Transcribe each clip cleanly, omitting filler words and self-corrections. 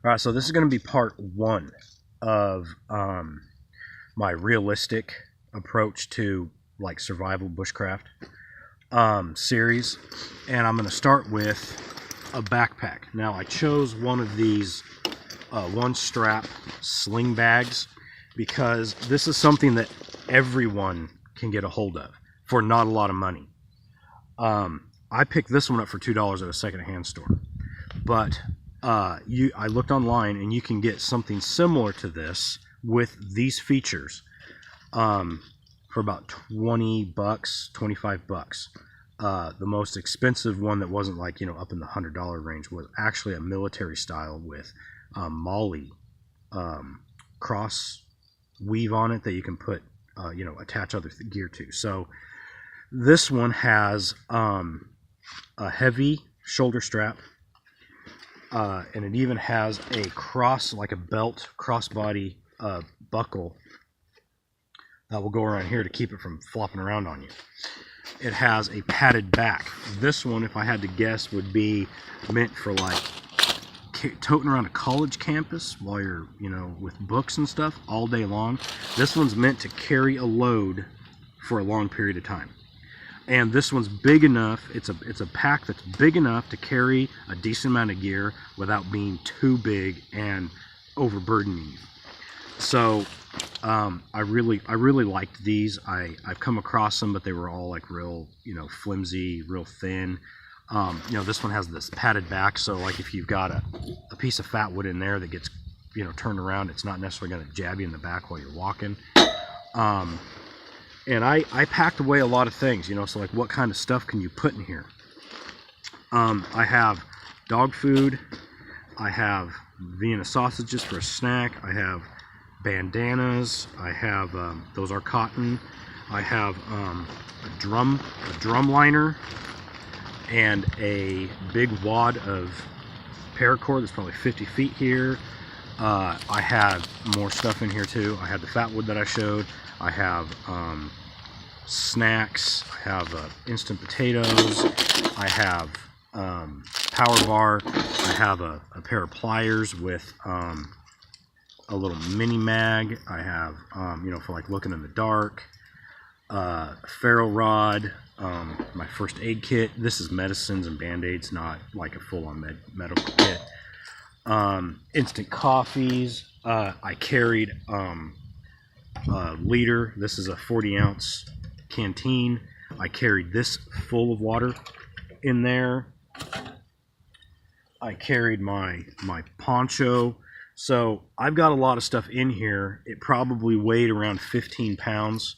All right, so this is going to be part one of my realistic approach to like survival bushcraft series, and I'm going to start with a backpack. Now I chose one of these one strap sling bags because this is something that everyone can get a hold of for not a lot of money. I picked this one up for $2 at a secondhand store, but I looked online and you can get something similar to this with these features for about 20 bucks, 25 bucks. The most expensive one that wasn't like, you know, up in the $100 range was actually a military style with MOLLE cross weave on it that you can put, you know, attach other gear to. So this one has a heavy shoulder strap, and it even has a like a belt crossbody buckle that will go around here to keep it from flopping around on you. It has a padded back. This one, if I had to guess, would be meant for like toting around a college campus while you're, you know, with books and stuff all day long. This one's meant to carry a load for a long period of time. And this one's big enough, it's a pack that's big enough to carry a decent amount of gear without being too big and overburdening you. So I really liked these. I've come across them, but they were all like real, you know, flimsy, real thin. You know, this one has this padded back, so like if you've got a piece of fat wood in there that gets, you know, turned around, it's not necessarily going to jab you in the back while you're walking. And I packed away a lot of things, you know, so like what kind of stuff can you put in here? I have dog food, I have Vienna sausages for a snack, I have bandanas, I have, those are cotton, I have a drum liner, and a big wad of paracord that's probably 50 feet here. I have more stuff in here too. I have the fat wood that I showed. I have snacks. I have instant potatoes. I have power bar. I have a pair of pliers with a little mini mag. I have, you know, for like looking in the dark. Ferro rod. My first aid kit. This is medicines and band-aids, not like a full-on medical kit. Instant coffees. I carried a liter. This is a 40-ounce canteen. I carried this full of water in there. I carried my poncho. So I've got a lot of stuff in here. It probably weighed around 15 pounds.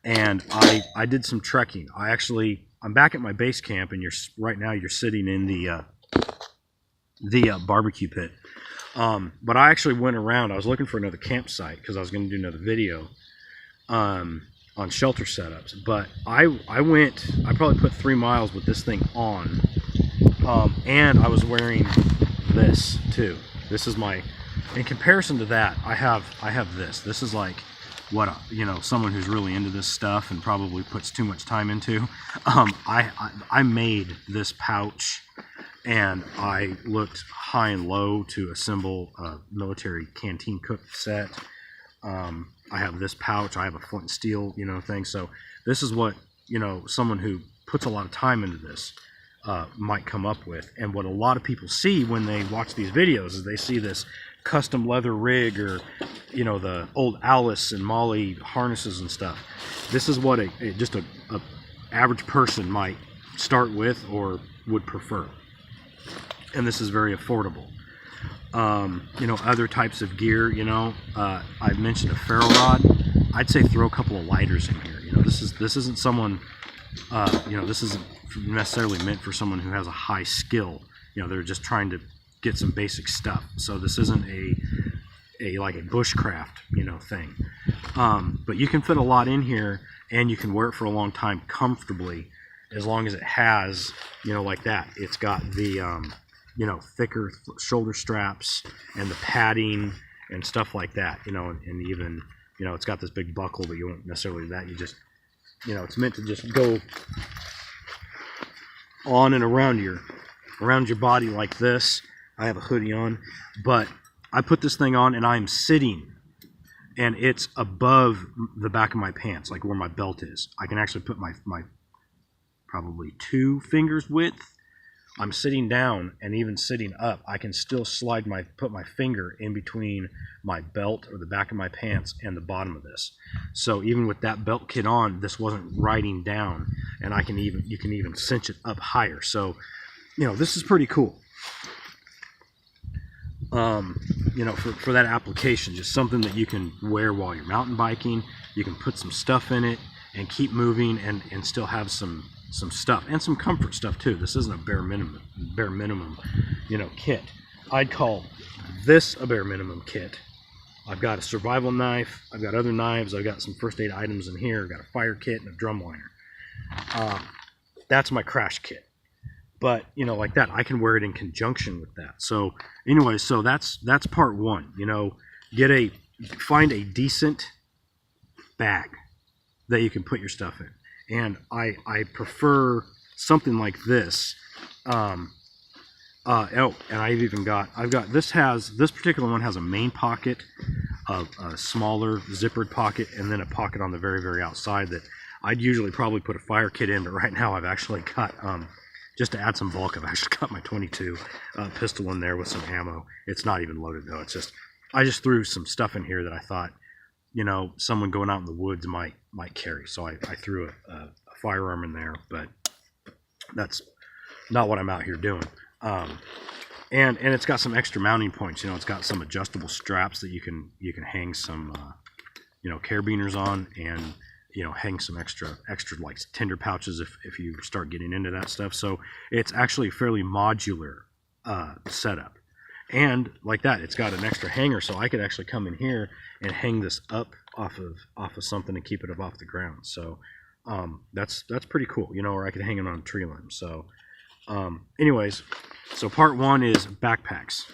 And I did some trekking. I'm back at my base camp, and right now you're sitting in the barbecue pit. But I actually went around. I was looking for another campsite because I was going to do another video on shelter setups. But I probably put 3 miles with this thing on, and I was wearing this too. This is in comparison to that, I have this. This is like what you know, someone who's really into this stuff and probably puts too much time into. I made this pouch, and I looked high and low to assemble a military canteen cook set. I have this pouch. I have a flint and steel, you know, thing. So this is what, you know, someone who puts a lot of time into this might come up with. And what a lot of people see when they watch these videos is they see this custom leather rig, or, you know, the old Alice and MOLLE harnesses and stuff. This is what just a average person might start with or would prefer. And this is very affordable. You know, other types of gear, you know, I mentioned a ferro rod. I'd say throw a couple of lighters in here. You know, this isn't someone, you know, this isn't necessarily meant for someone who has a high skill. You know, they're just trying to get some basic stuff. So this isn't like a bushcraft, you know, thing. But you can fit a lot in here, and you can wear it for a long time comfortably, as long as it has, you know, like that. It's got the you know, thicker shoulder straps and the padding and stuff like that, you know, and even, you know, it's got this big buckle, but you won't necessarily do that. You just, you know, it's meant to just go on and around your body like this. I have a hoodie on, but I put this thing on and I'm sitting, and it's above the back of my pants, like where my belt is. I can actually put my probably 2 fingers width. I'm sitting down, and even sitting up, I can still put my finger in between my belt or the back of my pants and the bottom of this. So even with that belt kit on, this wasn't riding down, and you can even cinch it up higher. So, you know, this is pretty cool. You know, for that application, just something that you can wear while you're mountain biking. You can put some stuff in it and keep moving, and still have some stuff and some comfort stuff too. This isn't a bare minimum, you know, kit. I'd call this a bare minimum kit. I've got a survival knife. I've got other knives. I've got some first aid items in here. I've got a fire kit and a drum liner. That's my crash kit. But, you know, like that, I can wear it in conjunction with that. So anyway, so that's part one. You know, find a decent bag that you can put your stuff in. And I prefer something like this. And I've got this particular one has a main pocket, a smaller zippered pocket, and then a pocket on the very, very outside that I'd usually probably put a fire kit in, but right now I've actually got, just to add some bulk, I've actually got my 22 pistol in there with some ammo. It's not even loaded though. It's just, I just threw some stuff in here that I thought, you know, someone going out in the woods might carry. So I threw a firearm in there, but that's not what I'm out here doing. And it's got some extra mounting points. You know, it's got some adjustable straps that you can hang some, you know, carabiners on, and, you know, hang some extra like tinder pouches if you start getting into that stuff. So it's actually a fairly modular setup. And like that, it's got an extra hanger, so I could actually come in here and hang this up off of something and keep it up off the ground. So that's pretty cool, you know, or I could hang it on a tree limb. So anyways, so part one is backpacks.